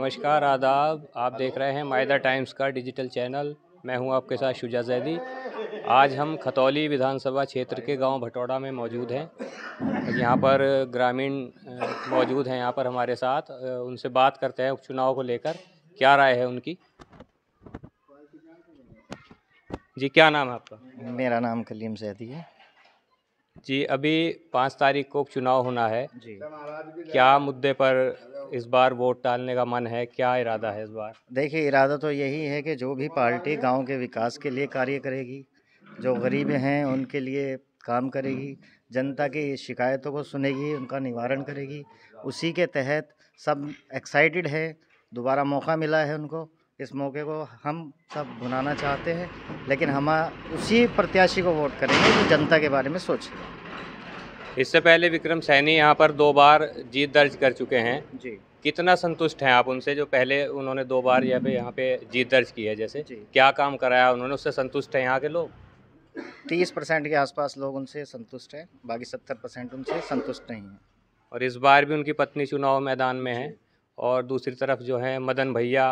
नमस्कार, आदाब। आप देख रहे हैं मायदा टाइम्स का डिजिटल चैनल। मैं हूं आपके साथ शुजा जैदी। आज हम खतौली विधानसभा क्षेत्र के गांव भटौड़ा में मौजूद हैं। यहाँ पर ग्रामीण मौजूद हैं यहाँ पर हमारे साथ। उनसे बात करते हैं उपचुनाव को लेकर, क्या राय है उनकी। जी, क्या नाम है आपका? मेरा नाम कलीम सैदी है जी। अभी 5 तारीख को उपचुनाव होना है जी। क्या मुद्दे पर इस बार वोट डालने का मन है, क्या इरादा है इस बार? देखिए, इरादा तो यही है कि जो भी पार्टी गांव के विकास के लिए कार्य करेगी, जो गरीब हैं उनके लिए काम करेगी, जनता की शिकायतों को सुनेगी, उनका निवारण करेगी, उसी के तहत सब एक्साइटेड है। दोबारा मौका मिला है उनको, इस मौके को हम सब भुनाना चाहते हैं, लेकिन हम उसी प्रत्याशी को वोट करेंगे जो जनता के बारे में सोचे। इससे पहले विक्रम सैनी यहाँ पर 2 बार जीत दर्ज कर चुके हैं जी। कितना संतुष्ट हैं आप उनसे, जो पहले उन्होंने 2 बार यहाँ पे जीत दर्ज की है? जैसे जी। क्या काम कराया उन्होंने, उससे संतुष्ट हैं यहाँ के लोग? 30% के आसपास लोग उनसे संतुष्ट हैं, बाकी 70% उनसे संतुष्ट नहीं हैं। और इस बार भी उनकी पत्नी चुनाव मैदान में है, और दूसरी तरफ जो है मदन भैया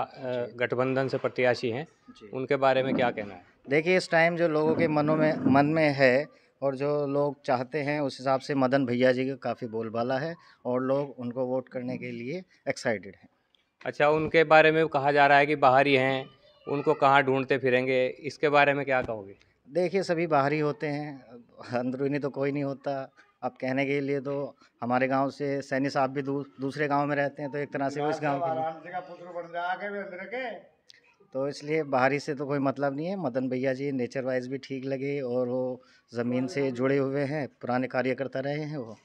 गठबंधन से प्रत्याशी हैं, उनके बारे में क्या कहना है? देखिए, इस टाइम जो लोगों के मन में है और जो लोग चाहते हैं, उस हिसाब से मदन भैया जी का काफ़ी बोलबाला है और लोग उनको वोट करने के लिए एक्साइटेड हैं। अच्छा, उनके बारे में कहा जा रहा है कि बाहरी हैं, उनको कहाँ ढूंढते फिरेंगे, इसके बारे में क्या कहोगे? देखिए, सभी बाहरी होते हैं, अंदरूनी तो कोई नहीं होता। अब कहने के लिए तो हमारे गांव से सैनी साहब भी दूसरे गांव में रहते हैं, तो एक तरह से वो इस गांव के, तो इसलिए बाहरी से तो कोई मतलब नहीं है। मदन भैया जी नेचर वाइज भी ठीक लगे और वो ज़मीन से जुड़े हुए हैं, पुराने कार्यकर्ता रहे हैं वो,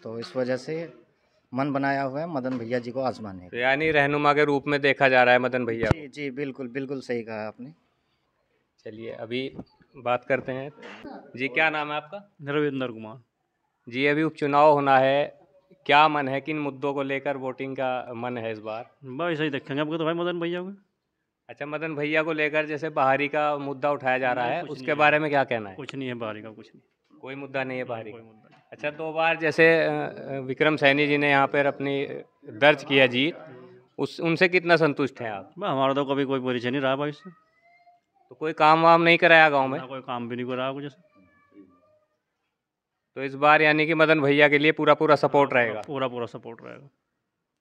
तो इस वजह से मन बनाया हुआ है मदन भैया जी को आजमाने। तो यानी रहनुमा के रूप में देखा जा रहा है मदन भैया को? जी, बिल्कुल बिल्कुल सही कहा आपने। चलिए, अभी बात करते हैं। जी, क्या नाम है आपका? रविंद्र कुमार। जी, अभी उपचुनाव होना है, क्या मन है, किन मुद्दों को लेकर वोटिंग का मन है इस बार? भाई सही देखेंगे आपको तो भाई मदन भैया को। अच्छा, मदन भैया को लेकर जैसे बाहरी का मुद्दा उठाया जा रहा है, उसके बारे में क्या कहना है? कुछ नहीं है बाहरी का, कुछ नहीं, कोई मुद्दा नहीं है बाहरी कोई का। मुद्दा नहीं। अच्छा, 2 बार जैसे विक्रम सैनी जी ने यहाँ पर अपनी दर्ज किया जीत, उनसे कितना संतुष्ट हैं आप? हमारा तो कभी कोई परिचय नहीं रहा भाई इससे। तो कोई काम वाम नहीं कराया गाँव में? कोई काम भी नहीं करा कुछ ऐसा। तो इस बार यानी कि मदन भैया के लिए पूरा सपोर्ट रहेगा? पूरा सपोर्ट रहेगा।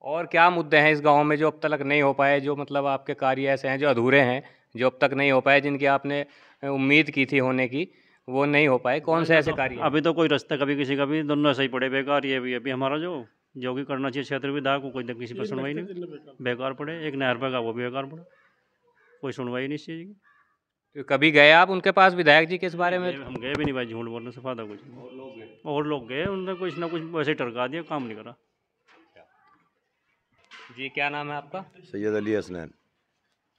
और क्या मुद्दे हैं इस गांव में जो अब तक नहीं हो पाए, जो मतलब आपके कार्य ऐसे हैं जो अधूरे हैं, जो अब तक नहीं हो पाए, जिनकी आपने उम्मीद की थी होने की, वो नहीं हो पाए? कौन से ऐसे कार्य हैं? अभी तो कोई रास्ता कभी किसी का भी, दोनों ऐसे ही पड़े बेकार। ये भी अभी हमारा जो भी करना चाहिए क्षेत्र विधायक को, कोई किसी पर सुनवाई नहीं, बेकार पड़े। एक नहर पे का वो भी बेकार पड़ा, कोई सुनवाई नहीं इस चीज़ की। तो कभी गए आप उनके पास विधायक जी के इस बारे में? हम गए भी नहीं भाई, झूठ बोलने से फायदा कुछ नहीं। और लोग गए, उन्होंने कुछ ना कुछ वैसे टरका दिया, काम नहीं करा। जी, क्या नाम है आपका? सैयद अली हसनैन।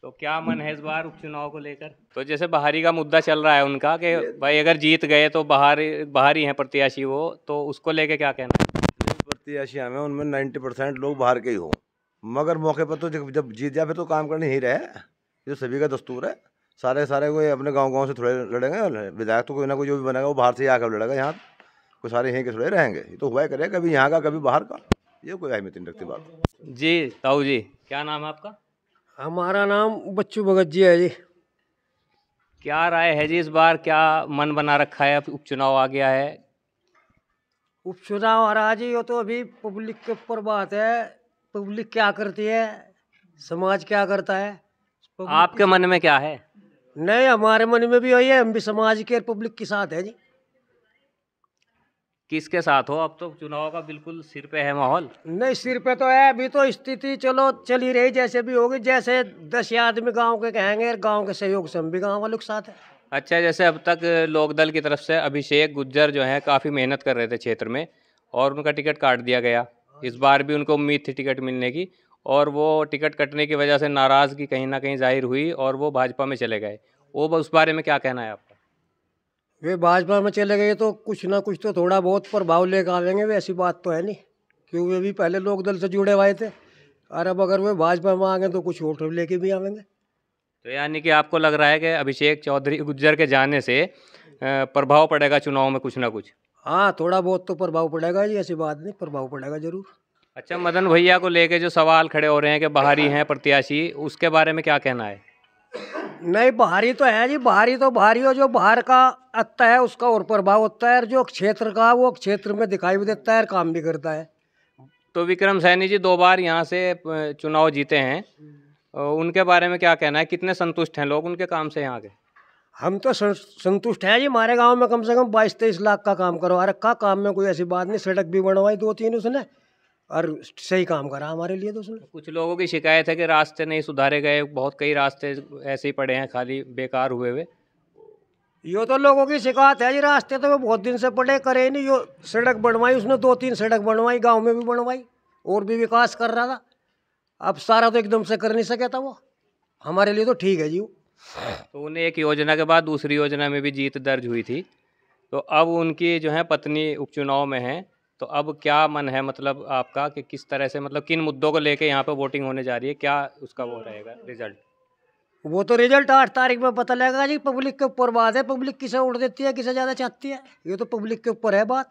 तो क्या मन है इस बार उपचुनाव को लेकर? तो जैसे बाहरी का मुद्दा चल रहा है उनका कि भाई अगर जीत गए तो बाहरी हैं प्रत्याशी वो, तो उसको लेके क्या कहना है? प्रत्याशी हमें उनमें 90% लोग बाहर के ही हो, मगर मौके पर तो जब जीत जाए फिर तो काम करने ही रहे। ये सभी का दस्तूर है। सारे कोई अपने गांव से थोड़े लड़ेंगे। विधायक तो कोई ना कोई जो भी बनेगा वो बाहर से ही आकर लड़ेगा, यहाँ कोई सारे यहीं के थोड़े रहेंगे। ये तो हुआ ही करेगा, कभी यहाँ का कभी बाहर का, ये कोई अहमियत नहीं रखती बात। जी, ताऊ जी, क्या नाम है आपका? हमारा नाम बच्चू भगत जी है जी। क्या राय है जी इस बार, क्या मन बना रखा है? अब उपचुनाव आ गया है। उपचुनाव आ रहा जी, ये तो अभी पब्लिक के ऊपर बात है। पब्लिक क्या करती है, समाज क्या करता है। आपके मन में क्या है? नहीं, हमारे मन में भी वही है, हम भी समाज के पब्लिक के साथ है जी। किसके साथ हो? अब तो चुनाव का बिल्कुल सिर पे है माहौल। नहीं, सिर पे तो है, अभी तो स्थिति चलो चल ही रही, जैसे भी होगी। जैसे 10 आदमी गांव के कहेंगे, गांव के सहयोग से हम भी गांव वालों के साथ है। अच्छा, जैसे अब तक लोकदल की तरफ से अभिषेक गुज्जर जो है काफ़ी मेहनत कर रहे थे क्षेत्र में, और उनका टिकट काट दिया गया। इस बार भी उनको उम्मीद थी टिकट मिलने की, और वो टिकट कटने की वजह से नाराज़गी कहीं ना कहीं जाहिर हुई और वो भाजपा में चले गए। वो उस बारे में क्या कहना है आपका? वे भाजपा में चले गए तो कुछ ना कुछ तो थोड़ा बहुत प्रभाव लेकर आवेंगे, वे ऐसी बात तो है नहीं, क्योंकि वे भी पहले लोक दल से जुड़े हुए थे। और अब अगर वे भाजपा में आ गए तो कुछ वोट लेके भी आवेंगे। तो यानी कि आपको लग रहा है कि अभिषेक चौधरी गुज्जर के जाने से प्रभाव पड़ेगा चुनाव में कुछ ना कुछ? हाँ, थोड़ा बहुत तो प्रभाव पड़ेगा जी, ऐसी बात नहीं, प्रभाव पड़ेगा जरूर। अच्छा, मदन भैया को लेके जो सवाल खड़े हो रहे हैं कि बाहरी हैं प्रत्याशी, उसके बारे में क्या कहना है? नहीं, बाहरी तो है जी, बाहरी तो बाहरी हो, जो बाहर का आता है उसका और प्रभाव होता है, और जो क्षेत्र का वो क्षेत्र में दिखाई भी देता है और काम भी करता है। तो विक्रम सैनी जी 2 बार यहाँ से चुनाव जीते हैं, उनके बारे में क्या कहना है? कितने संतुष्ट हैं लोग उनके काम से यहाँ के? हम तो संतुष्ट हैं जी। हमारे गांव में कम से कम 22-23 लाख का काम करवा रखा। काम में कोई ऐसी बात नहीं, सड़क भी बनवाई 2-3 उसने, और सही काम करा हमारे लिए तो उसने। कुछ लोगों की शिकायत है कि रास्ते नहीं सुधारे गए, बहुत कई रास्ते ऐसे ही पड़े हैं खाली बेकार हुए। यो तो लोगों की शिकायत है जी, रास्ते तो वो बहुत दिन से पड़े, करे ही नहीं। यो सड़क बनवाई उसने, 2-3 सड़क बनवाई, गांव में भी बनवाई, और भी विकास कर रहा था। अब सारा तो एकदम से कर नहीं सका था वो, हमारे लिए तो ठीक है जी वो। तो उन्हें एक योजना के बाद दूसरी योजना में भी जीत दर्ज हुई थी, तो अब उनकी जो है पत्नी उपचुनाव में है, तो अब क्या मन है मतलब आपका कि किस तरह से, मतलब किन मुद्दों को लेके यहाँ पे वोटिंग होने जा रही है, क्या उसका वो रहेगा रिजल्ट? वो तो रिजल्ट 8 तारीख में पता लगेगा जी। पब्लिक के ऊपर बात है, पब्लिक किसे वोट देती है, किसे ज़्यादा चाहती है, ये तो पब्लिक के ऊपर है बात।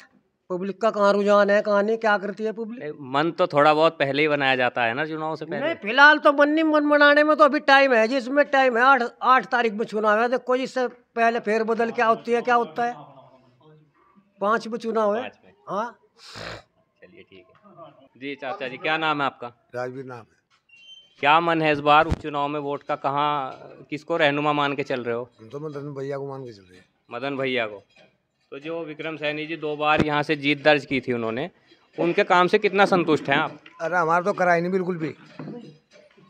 पब्लिक का कहाँ रुझान है, कहाँ नहीं, क्या करती है पब्लिक। मन तो थोड़ा बहुत पहले ही बनाया जाता है ना चुनाव से पहले। नहीं, फिलहाल तो मन नहीं, मन बनाने में तो अभी टाइम है, जिसमें टाइम है। 8 तारीख में चुनाव है, देखो इससे पहले फेरबदल क्या होती है, क्या होता है। 5 में चुनाव है। हाँ, चलिए ठीक है जी। चाचा जी, क्या नाम है आपका? राजवीर नाम है। क्या मन है इस बार उपचुनाव में वोट का, कहाँ किसको रहनुमा मान के चल रहे हो? हम तो मदन भैया को मान के चल रहे हैं। मदन भैया को। तो जो विक्रम सैनी जी 2 बार यहाँ से जीत दर्ज की थी उन्होंने, उनके काम से कितना संतुष्ट हैं आप? अरे हमारा तो करा ही नहीं बिल्कुल भी,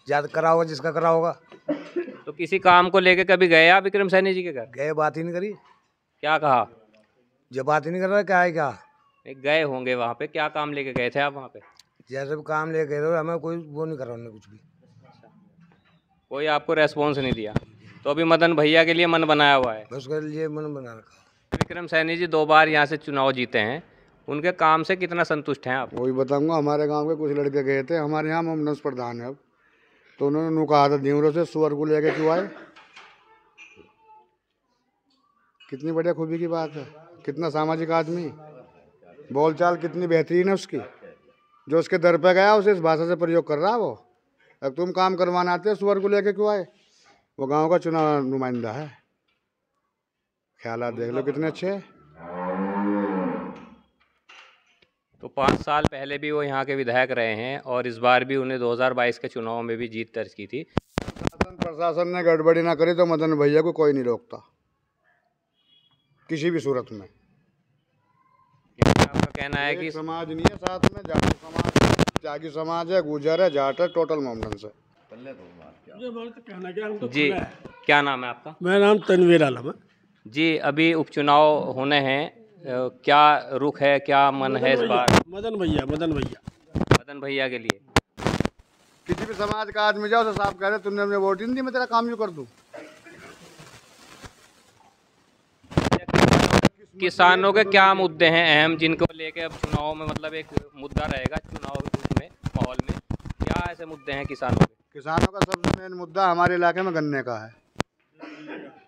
ज़्यादा करा होगा जिसका करा होगा। तो किसी काम को लेके कभी गए आप विक्रम सैनी जी के घर? गए, बात ही नहीं करी। क्या कहा? जब बात ही नहीं कर रहा, क्या है क्या। गए होंगे वहाँ पे, क्या काम लेके गए थे आप वहाँ पे? जैसे भी काम ले गए थे, हमें कोई वो नहीं करा उन्होंने कुछ भी। कोई आपको रेस्पॉन्स नहीं दिया? तो अभी मदन भैया के लिए मन बनाया हुआ है? बस उसके लिए मन बना रखा। विक्रम सैनी जी 2 बार यहाँ से चुनाव जीते हैं, उनके काम से कितना संतुष्ट हैं आप? वही बताऊंगा। हमारे गांव के कुछ लड़के गए थे, हमारे यहाँ मोमनस प्रधान है अब, तो उन्होंने नु कहा था न्यूरो से सुअर को लेके क्यों आए। कितनी बढ़िया खूबी की बात है, कितना सामाजिक आदमी, बोलचाल कितनी बेहतरीन है उसकी। जो उसके दर पे गया उसे इस भाषा से प्रयोग कर रहा है वो। अब तुम काम करवाना आते सुअर को लेके क्यों आए। वो गांव का चुनाव नुमाइंदा है। ख्यालात देख लो कितने अच्छे हैं। तो 5 साल पहले भी वो यहाँ के विधायक रहे हैं, और इस बार भी उन्हें 2022 के चुनाव में भी जीत दर्ज की थी। प्रशासन ने गड़बड़ी ना करी तो मदन भैया को कोई नहीं रोकता किसी भी सूरत में। आपका कहना है कि समाज नहीं है साथ में, जाट समाज, त्यागी समाज है, गुजर है, जाट है, टोटल मोमडन से। जी, क्या नाम है आपका? मेरा नाम तनवीर आलम है जी। अभी उपचुनाव होने हैं, क्या रुख है, क्या मन है इस बार? मदन भैया मदन भैया के लिए। किसी भी समाज का आदमी जाओ तो साहब कह रहे तुमने मुझे वोट ही नहीं दी, मैं तेरा काम यूँ कर दूँ। किसानों के क्या मुद्दे हैं अहम, जिनको लेके अब चुनाव में, मतलब एक मुद्दा रहेगा चुनाव में, माहौल में क्या ऐसे मुद्दे हैं किसानों के? किसानों का सबसे मेन मुद्दा हमारे इलाके में गन्ने का है।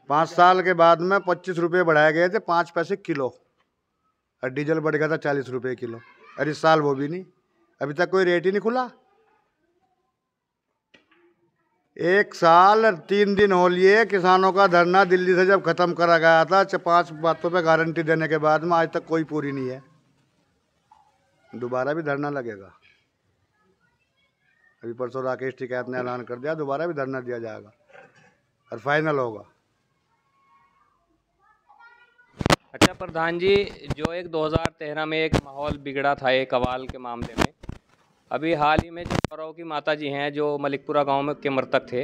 5 साल के बाद में 25 रुपये बढ़ाए गए थे, 5 पैसे किलो, और डीजल बढ़ गया था 40 रुपये किलो। और इस साल वो भी नहीं, अभी तक कोई रेट ही नहीं खुला। 1 साल 3 दिन हो लिए किसानों का धरना दिल्ली से जब ख़त्म करा गया था 5 बातों पे गारंटी देने के बाद में, आज तक कोई पूरी नहीं है। दोबारा भी धरना लगेगा। अभी परसों राकेश टिकैत ने ऐलान कर दिया, दोबारा भी धरना दिया जाएगा और फाइनल होगा। अच्छा प्रधान जी, जो एक 2013 में एक माहौल बिगड़ा था एक कवाल के मामले में, अभी हाल ही में जो गौरव की माता जी हैं जो मलिकपुरा गांव में के मृतक थे,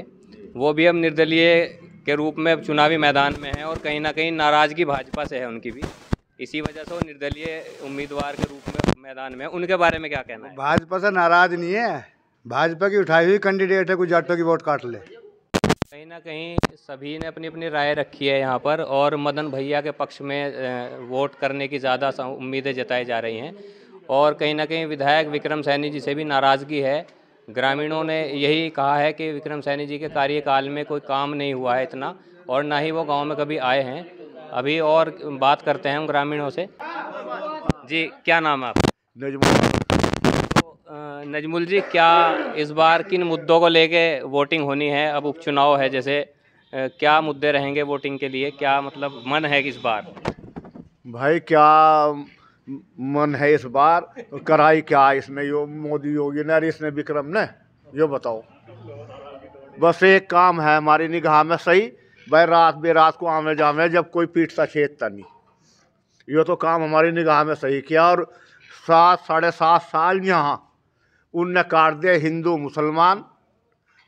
वो भी अब निर्दलीय के रूप में चुनावी मैदान में हैं, और कहीं ना कहीं नाराज़गी भाजपा से है उनकी भी, इसी वजह से वो निर्दलीय उम्मीदवार के रूप में मैदान में। उनके बारे में क्या कहना है? भाजपा से नाराज नहीं है, भाजपा की उठाई हुई कैंडिडेट है, कुछ जाटों की वोट काट ले। कहीं ना कहीं सभी ने अपनी अपनी राय रखी है यहाँ पर, और मदन भैया के पक्ष में वोट करने की ज़्यादा उम्मीदें जताई जा रही हैं, और कहीं ना कहीं विधायक विक्रम सैनी जी से भी नाराज़गी है। ग्रामीणों ने यही कहा है कि विक्रम सैनी जी के कार्यकाल में कोई काम नहीं हुआ है इतना, और ना ही वो गांव में कभी आए हैं। अभी और बात करते हैं हम ग्रामीणों से। जी, क्या नाम है आपका? तो नजमुल जी, क्या इस बार किन मुद्दों को लेके वोटिंग होनी है? अब उपचुनाव है जैसे, क्या मुद्दे रहेंगे वोटिंग के लिए? क्या मतलब मन है इस बार? भाई क्या मन है इस बार? कराई क्या इसने, यो मोदी योगी ने और इसने विक्रम ने, यो बताओ। बस एक काम है हमारी निगाह में सही, भाई रात बेरात को आवे जावे जब कोई पीटता छेदता नहीं। यो तो काम हमारी निगाह में सही किया। और 7 साढ़े 7 साल यहाँ उनने काट दिया हिंदू मुसलमान,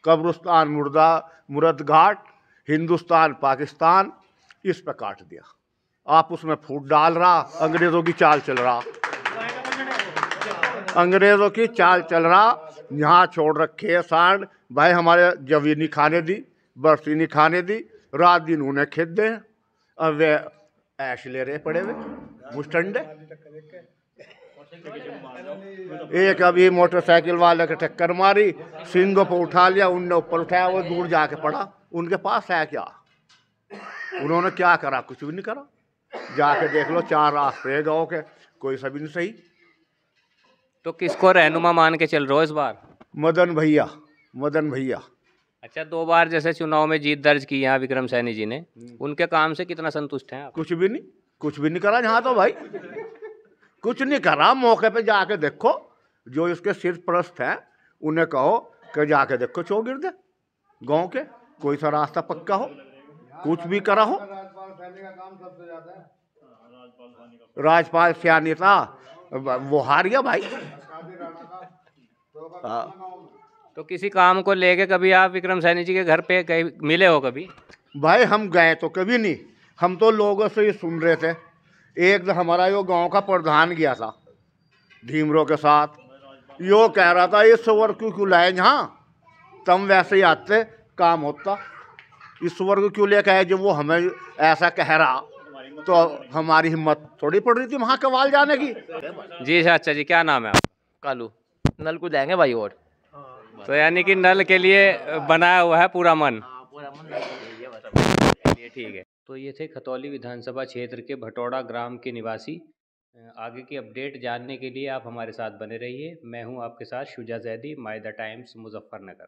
कब्रिस्तान मुर्दा मुरद घाट, हिंदुस्तान पाकिस्तान, इस पे काट दिया। आप उसमें फूट डाल रहा, अंग्रेज़ों की चाल चल रहा, अंग्रेज़ों की चाल चल रहा। यहाँ छोड़ रखे है सांड, भाई हमारे जवी नहीं खाने दी, बरसी नहीं खाने दी, रात दिन उन्हें खेद दे। अब वे ऐश ले रहे पड़े हुए मुस्टंडे। एक अभी मोटरसाइकिल वाले के टक्कर मारी, सिंगों पर उठा लिया, उनने ऊपर उठाया, वो दूर जाके पड़ा। उनके पास है क्या? उन्होंने क्या करा? कुछ भी नहीं करा। जाके देख लो 4 रास्ते हैं गाँव के, कोई सभी नहीं सही। तो किसको रहनुमा मान के चल रहे हो इस बार? मदन भैया, मदन भैया। अच्छा, 2 बार जैसे चुनाव में जीत दर्ज की यहाँ विक्रम सैनी जी ने, उनके काम से कितना संतुष्ट हैं आप? कुछ भी नहीं, कुछ भी नहीं करा यहाँ तो भाई, कुछ नहीं करा। मौके पे जाके देखो, जो इसके सिरप्रस्त हैं उन्हें कहो कि जाके देखो चौगिर्दे गांव के, कोई सा रास्ता पक्का हो, कुछ भी करा हो। राजपाल सैनी था, वो हार गया भाई। तो किसी काम को लेके कभी आप विक्रम सैनी जी के घर पे कहीं मिले हो कभी? भाई हम गए तो कभी नहीं, हम तो लोगों से ही सुन रहे थे। एक हमारा यो गांव का प्रधान गया था भीमरों के साथ, यो कह रहा था इस स्वर क्यों लाए यहाँ, तम वैसे ही आते काम होता। इस स्वर को क्यों लेकर आए? जब वो हमें ऐसा कह रहा तो हमारी हिम्मत थोड़ी पड़ रही थी वहाँ कवाल जाने की। जी अच्छा जी, क्या नाम है आप? कालू। नल को जाएंगे भाई वोट। तो यानी कि नल के लिए बनाया हुआ है पूरा मन। चलिए ठीक है। तो ये थे खतौली विधानसभा क्षेत्र के भटौड़ा ग्राम के निवासी। आगे की अपडेट जानने के लिए आप हमारे साथ बने रहिए। मैं हूं आपके साथ Shuja Zaidi, my the times Muzaffarnagar.